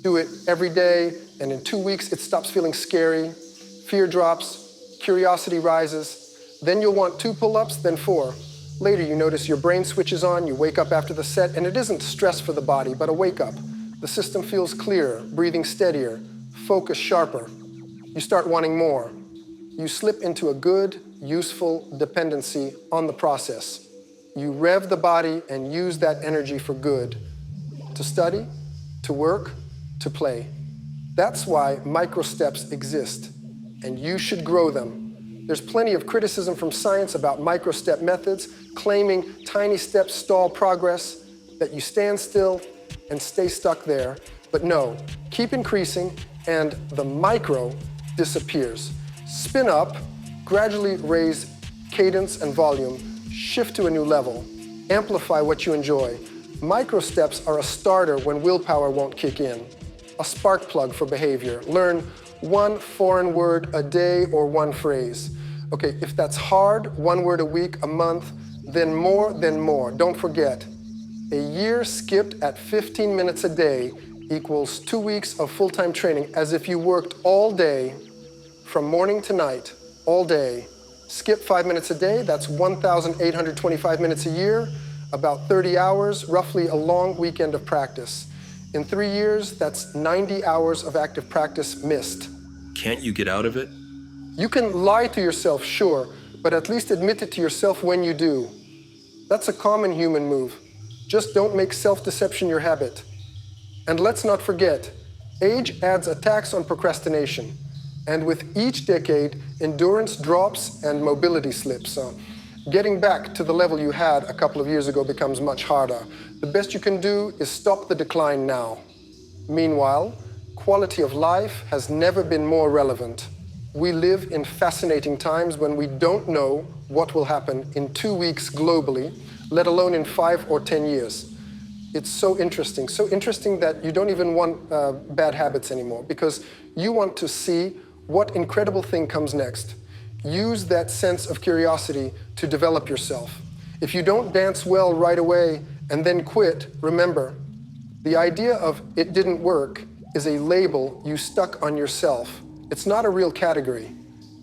Do it every day, and in 2 weeks it stops feeling scary. Fear drops, curiosity rises. Then you'll want 2 pull-ups, then 4. Later you notice your brain switches on, you wake up after the set, and it isn't stress for the body, but a wake-up. The system feels clearer, breathing steadier, focus sharper. You start wanting more. You slip into a good, useful dependency on the process. You rev the body and use that energy for good. To study, to work, to play. That's why micro steps exist, and you should grow them. There's plenty of criticism from science about micro-step methods, claiming tiny steps stall progress, that you stand still and stay stuck there. But no, keep increasing and the micro disappears. Spin up, gradually raise cadence and volume, shift to a new level, amplify what you enjoy. Micro steps are a starter when willpower won't kick in, a spark plug for behavior. Learn 1 foreign word a day or 1 phrase. Okay, if that's hard, 1 word a week, a month, then more, then more. Don't forget, a year skipped at 15 minutes a day equals 2 weeks of full-time training, as if you worked all day, from morning to night, all day. Skip 5 minutes a day, that's 1,825 minutes a year, about 30 hours, roughly a long weekend of practice. In 3 years, that's 90 hours of active practice missed. Can't you get out of it? You can lie to yourself, sure, but at least admit it to yourself when you do. That's a common human move. Just don't make self-deception your habit. And let's not forget, age adds a tax on procrastination. And with each decade, endurance drops and mobility slips. So getting back to the level you had a couple of years ago becomes much harder. The best you can do is stop the decline now. Meanwhile, quality of life has never been more relevant. We live in fascinating times when we don't know what will happen in 2 weeks globally, let alone in 5 or 10 years. It's so interesting that you don't even want bad habits anymore, because you want to see what incredible thing comes next. Use that sense of curiosity to develop yourself. If you don't dance well right away and then quit, remember, the idea of it didn't work is a label you stuck on yourself. It's not a real category.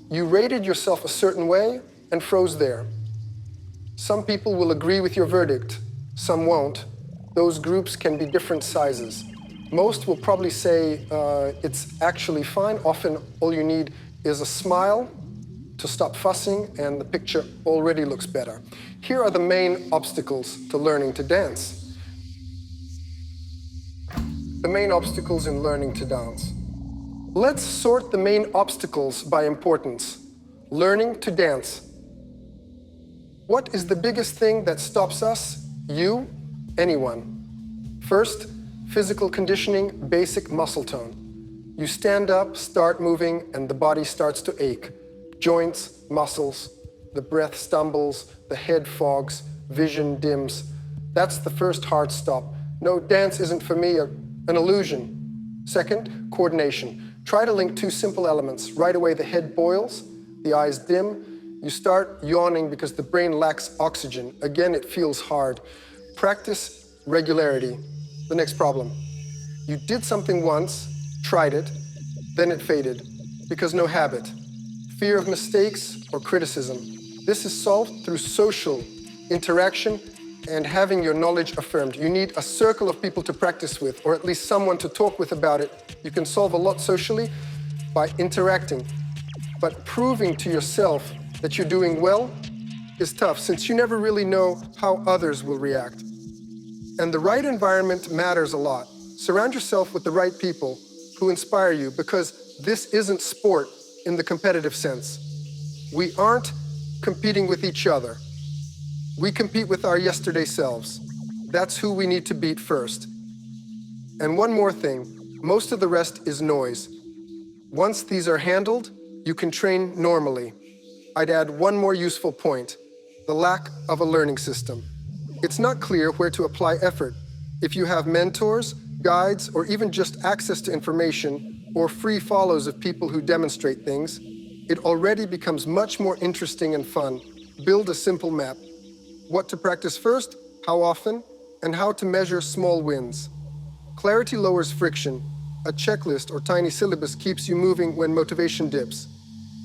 You rated yourself a certain way and froze there. Some people will agree with your verdict, some won't. Those groups can be different sizes. Most will probably say it's actually fine. Often all you need is a smile to stop fussing and the picture already looks better. Here are the main obstacles to learning to dance. the main obstacles in learning to dance. Let's sort the main obstacles by importance. Learning to dance. What is the biggest thing that stops us? You? Anyone? First, physical conditioning, basic muscle tone. You stand up, start moving, and the body starts to ache. Joints, muscles, the breath stumbles, the head fogs, vision dims. That's the first hard stop. No, dance isn't for me, an illusion. Second, coordination. Try to link two simple elements. Right away the head boils, the eyes dim. You start yawning because the brain lacks oxygen. Again, it feels hard. Practice regularity. The next problem. You did something once, tried it, then it faded because no habit. Fear of mistakes or criticism. This is solved through social interaction and having your knowledge affirmed. You need a circle of people to practice with, or at least someone to talk with about it. You can solve a lot socially by interacting, but proving to yourself that you're doing well is tough, since you never really know how others will react. And the right environment matters a lot. Surround yourself with the right people who inspire you, because this isn't sport in the competitive sense. We aren't competing with each other. We compete with our yesterday selves. That's who we need to beat first. And one more thing, most of the rest is noise. Once these are handled, you can train normally. I'd add one more useful point, the lack of a learning system. It's not clear where to apply effort. If you have mentors, guides, or even just access to information, or free follows of people who demonstrate things, it already becomes much more interesting and fun. Build a simple map. What to practice first, how often, and how to measure small wins. Clarity lowers friction. A checklist or tiny syllabus keeps you moving when motivation dips.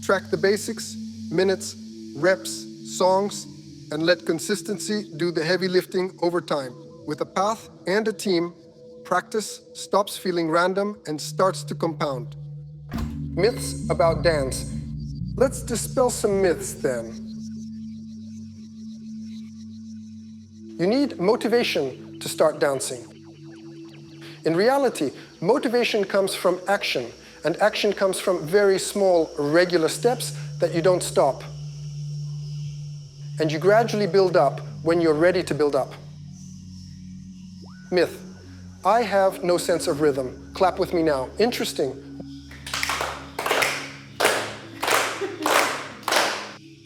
Track the basics, minutes, reps, songs, and let consistency do the heavy lifting over time. With a path and a team, practice stops feeling random and starts to compound. Myths about dance. Let's dispel some myths then. You need motivation to start dancing. In reality, motivation comes from action, and action comes from very small, regular steps that you don't stop. And you gradually build up when you're ready to build up. Myth. I have no sense of rhythm. Clap with me now. Interesting.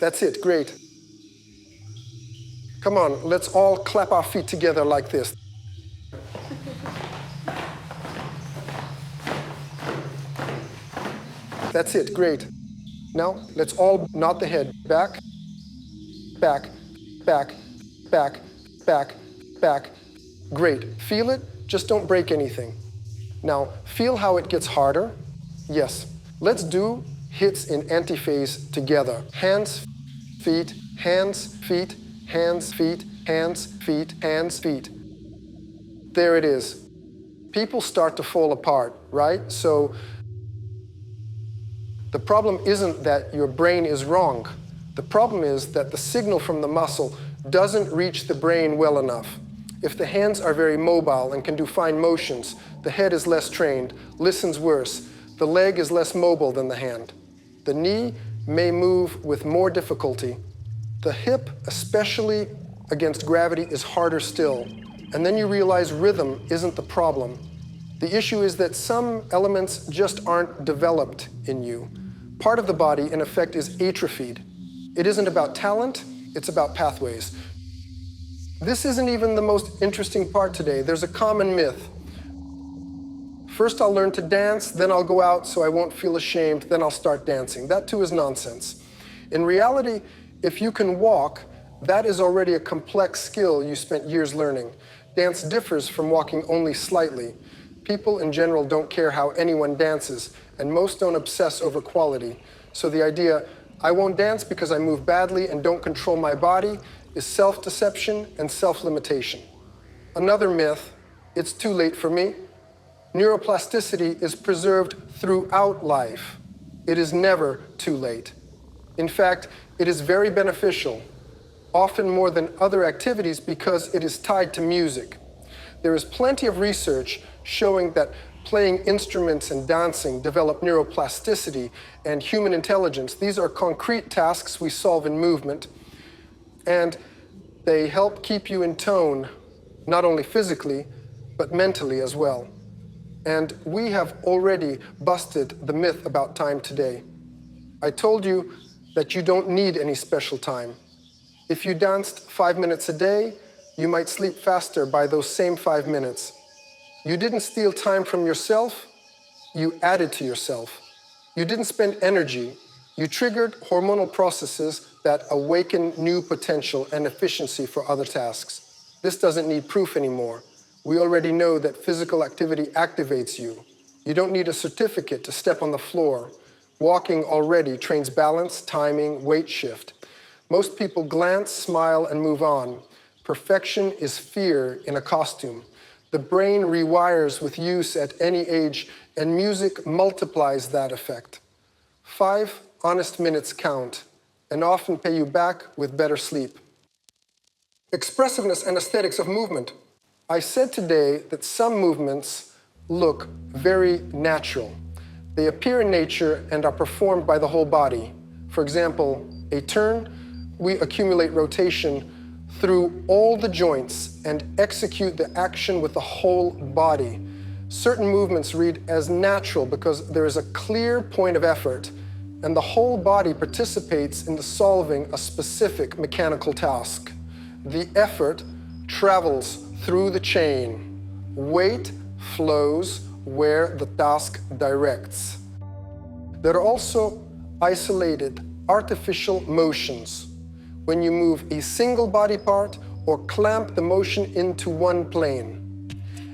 That's it, great. Come on, let's all clap our feet together like this. That's it, great. Now, let's all nod the head. Back, back, back, back, back, back. Great. Feel it, just don't break anything. Now, feel how it gets harder? Yes. Let's do hits in antiphase together. Hands, feet, hands, feet, hands, feet, hands, feet, hands, feet. There it is. People start to fall apart, right? So the problem isn't that your brain is wrong. The problem is that the signal from the muscle doesn't reach the brain well enough. If the hands are very mobile and can do fine motions, the head is less trained, listens worse. The leg is less mobile than the hand. The knee may move with more difficulty. The hip, especially against gravity, is harder still. And then you realize rhythm isn't the problem. The issue is that some elements just aren't developed in you. Part of the body, in effect, is atrophied. It isn't about talent, it's about pathways. This isn't even the most interesting part today. There's a common myth. First I'll learn to dance, then I'll go out so I won't feel ashamed, then I'll start dancing. That too is nonsense. In reality, if you can walk, that is already a complex skill you spent years learning. Dance differs from walking only slightly. People in general don't care how anyone dances, and most don't obsess over quality. So the idea, I won't dance because I move badly and don't control my body, is self-deception and self-limitation. Another myth, it's too late for me. Neuroplasticity is preserved throughout life. It is never too late. In fact, it is very beneficial, often more than other activities because it is tied to music. There is plenty of research showing that playing instruments and dancing develop neuroplasticity and human intelligence. These are concrete tasks we solve in movement, and they help keep you in tone, not only physically, but mentally as well. And we have already busted the myth about time today. I told you that you don't need any special time. If you danced 5 minutes a day, you might sleep faster by those same 5 minutes. You didn't steal time from yourself, you added to yourself. You didn't spend energy, you triggered hormonal processes that awaken new potential and efficiency for other tasks. This doesn't need proof anymore. We already know that physical activity activates you. You don't need a certificate to step on the floor. Walking already trains balance, timing, weight shift. Most people glance, smile, and move on. Perfection is fear in a costume. The brain rewires with use at any age, and music multiplies that effect. 5 honest minutes count, and often pay you back with better sleep. Expressiveness and aesthetics of movement. I said today that some movements look very natural. They appear in nature and are performed by the whole body. For example, a turn, we accumulate rotation through all the joints and execute the action with the whole body. Certain movements read as natural because there is a clear point of effort, and the whole body participates in the solving a specific mechanical task. The effort travels through the chain. Weight flows where the task directs. There are also isolated artificial motions, when you move a single body part or clamp the motion into one plane.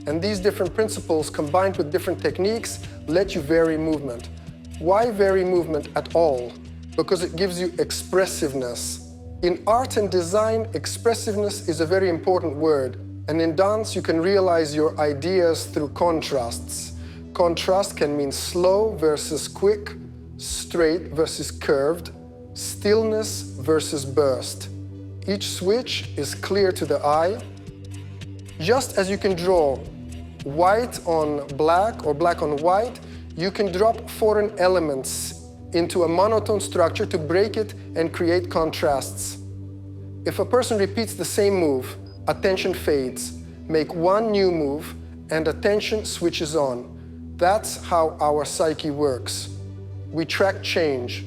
And these different principles, combined with different techniques, let you vary movement. Why vary movement at all? Because it gives you expressiveness. In art and design, expressiveness is a very important word. And in dance, you can realize your ideas through contrasts. Contrast can mean slow versus quick, straight versus curved, stillness versus burst. Each switch is clear to the eye. Just as you can draw white on black or black on white, you can drop foreign elements into a monotone structure to break it and create contrasts. If a person repeats the same move, attention fades. Make one new move and attention switches on. That's how our psyche works. We track change.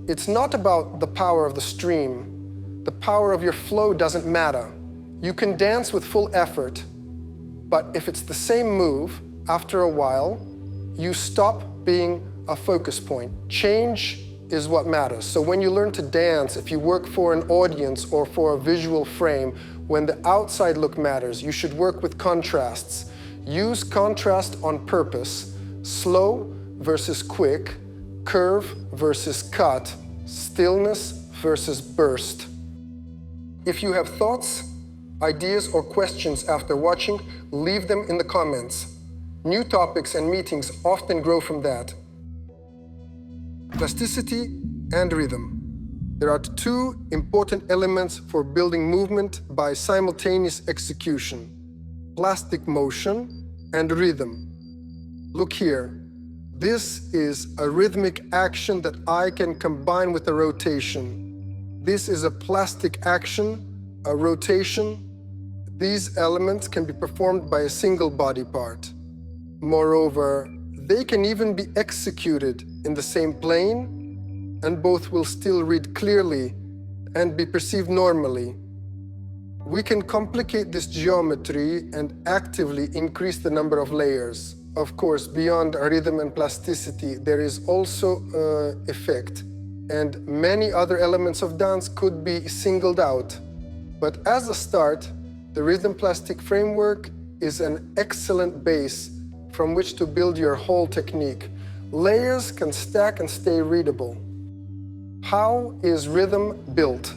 It's not about the power of the stream. The power of your flow doesn't matter. You can dance with full effort, but if it's the same move, after a while, you stop being a focus point. Change is what matters. So when you learn to dance, if you work for an audience or for a visual frame, when the outside look matters, you should work with contrasts. Use contrast on purpose. Slow versus quick, curve versus cut, stillness versus burst. If you have thoughts, ideas, or questions after watching, leave them in the comments. New topics and meetings often grow from that. Plasticity and rhythm. There are 2 important elements for building movement by simultaneous execution: plastic motion and rhythm. Look here. This is a rhythmic action that I can combine with a rotation. This is a plastic action, a rotation. These elements can be performed by a single body part. Moreover, they can even be executed in the same plane, and both will still read clearly and be perceived normally. We can complicate this geometry and actively increase the number of layers. Of course, beyond rhythm and plasticity, there is also effect, and many other elements of dance could be singled out. But as a start, the rhythm plastic framework is an excellent base from which to build your whole technique. Layers can stack and stay readable. How is rhythm built?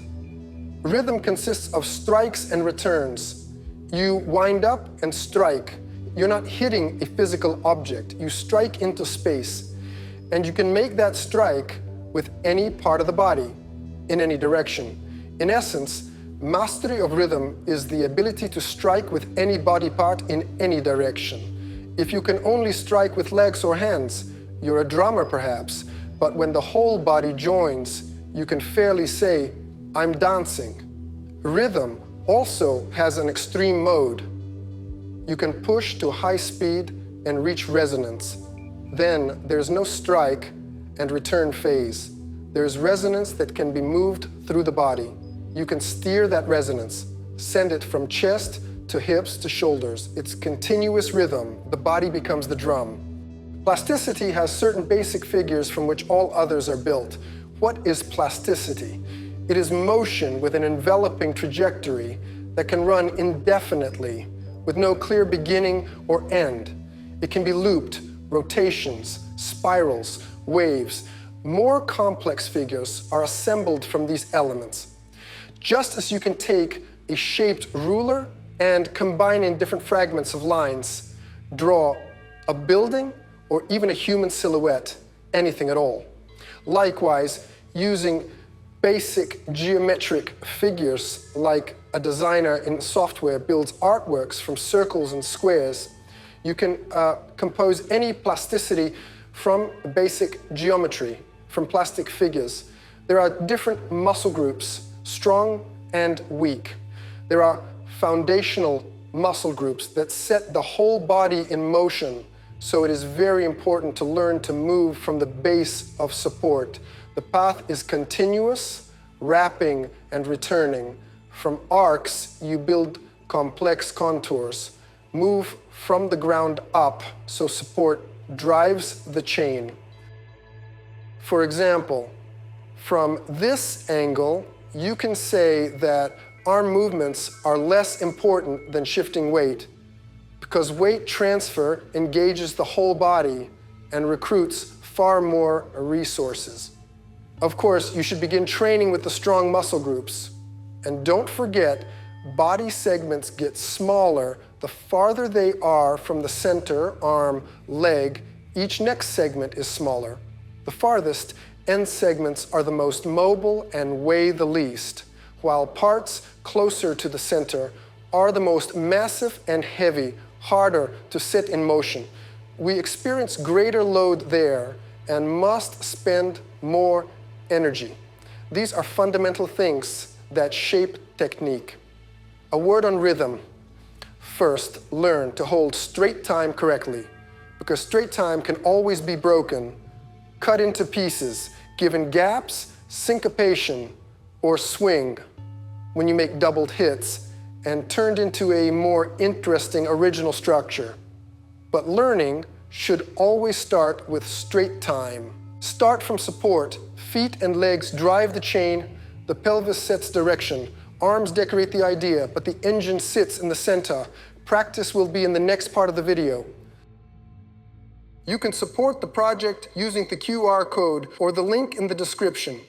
Rhythm consists of strikes and returns. You wind up and strike. You're not hitting a physical object. You strike into space. And you can make that strike with any part of the body, in any direction. In essence, mastery of rhythm is the ability to strike with any body part in any direction. If you can only strike with legs or hands, you're a drummer perhaps, but when the whole body joins, you can fairly say, I'm dancing. Rhythm also has an extreme mode. You can push to high speed and reach resonance. Then there's no strike and return phase. There's resonance that can be moved through the body. You can steer that resonance, send it from chest to hips to shoulders. It's continuous rhythm. The body becomes the drum. Plasticity has certain basic figures from which all others are built. What is plasticity? It is motion with an enveloping trajectory that can run indefinitely with no clear beginning or end. It can be looped, rotations, spirals, waves. More complex figures are assembled from these elements. Just as you can take a shaped ruler and combining different fragments of lines, draw a building or even a human silhouette, anything at all. Likewise, using basic geometric figures like a designer in software builds artworks from circles and squares, you can compose any plasticity from basic geometry, from plastic figures. There are different muscle groups, strong and weak. There are foundational muscle groups that set the whole body in motion, so it is very important to learn to move from the base of support. The path is continuous, wrapping and returning. From arcs, you build complex contours. Move from the ground up, so support drives the chain. For example, from this angle, you can say that arm movements are less important than shifting weight, because weight transfer engages the whole body and recruits far more resources. Of course, you should begin training with the strong muscle groups. And don't forget, body segments get smaller the farther they are from the center, arm, leg. Each next segment is smaller. The farthest end segments are the most mobile and weigh the least, while parts closer to the center are the most massive and heavy, harder to set in motion. We experience greater load there and must spend more energy. These are fundamental things that shape technique. A word on rhythm. First, learn to hold straight time correctly, because straight time can always be broken, cut into pieces, given gaps, syncopation, or swing when you make doubled hits, and turned into a more interesting original structure. But learning should always start with straight time. Start from support. Feet and legs drive the chain, the pelvis sets direction, arms decorate the idea, but the engine sits in the center. Practice will be in the next part of the video. You can support the project using the QR code or the link in the description.